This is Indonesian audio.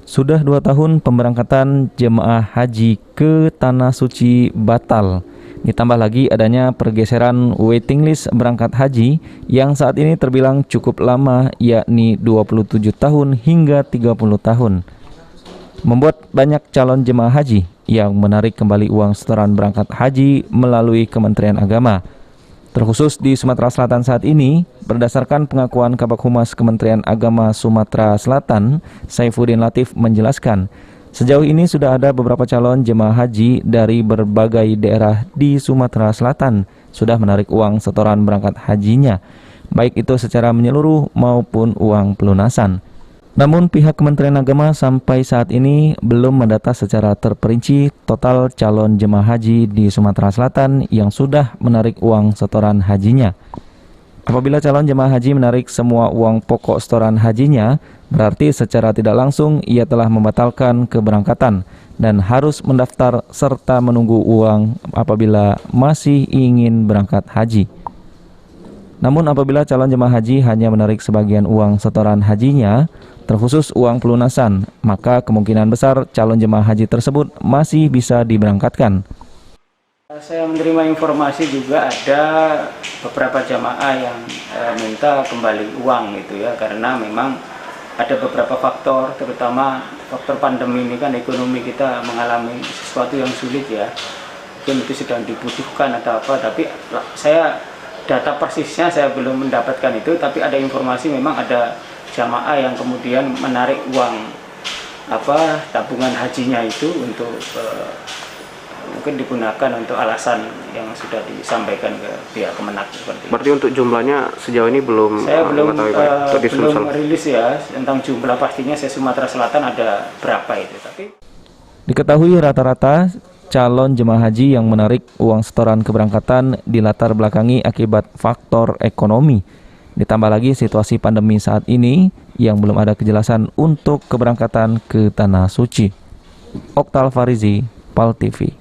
Sudah 2 tahun pemberangkatan jemaah haji ke Tanah Suci batal. Ditambah lagi adanya pergeseran waiting list berangkat haji yang saat ini terbilang cukup lama, yakni 27 tahun hingga 30 tahun. Membuat banyak calon jemaah haji yang menarik kembali uang setoran berangkat haji melalui Kementerian Agama. Terkhusus di Sumatera Selatan saat ini, berdasarkan pengakuan Kabag Humas Kementerian Agama Sumatera Selatan, Saifuddin Latif menjelaskan, sejauh ini sudah ada beberapa calon jemaah haji dari berbagai daerah di Sumatera Selatan sudah menarik uang setoran berangkat hajinya, baik itu secara menyeluruh maupun uang pelunasan. Namun pihak Kementerian Agama sampai saat ini belum mendata secara terperinci total calon jemaah haji di Sumatera Selatan yang sudah menarik uang setoran hajinya. Apabila calon jemaah haji menarik semua uang pokok setoran hajinya, berarti secara tidak langsung ia telah membatalkan keberangkatan dan harus mendaftar serta menunggu uang apabila masih ingin berangkat haji. Namun apabila calon jemaah haji hanya menarik sebagian uang setoran hajinya, terkhusus uang pelunasan, maka kemungkinan besar calon jemaah haji tersebut masih bisa diberangkatkan. Saya menerima informasi juga ada beberapa jamaah yang minta kembali uang gitu ya, karena memang ada beberapa faktor, terutama faktor pandemi ini kan ekonomi kita mengalami sesuatu yang sulit ya, mungkin itu sedang dibutuhkan atau apa, tapi data persisnya saya belum mendapatkan itu, tapi ada informasi memang ada jamaah yang kemudian menarik uang tabungan hajinya itu untuk mungkin digunakan untuk alasan yang sudah disampaikan ke pihak Kemenak seperti itu. Berarti untuk jumlahnya sejauh ini belum belum rilis ya tentang jumlah pastinya. Saya Sumatera Selatan ada berapa itu, tapi diketahui rata-rata calon jemaah haji yang menarik uang setoran keberangkatan dilatar belakangi akibat faktor ekonomi. Ditambah lagi situasi pandemi saat ini yang belum ada kejelasan untuk keberangkatan ke Tanah Suci. Oktal Farizi, PAL TV.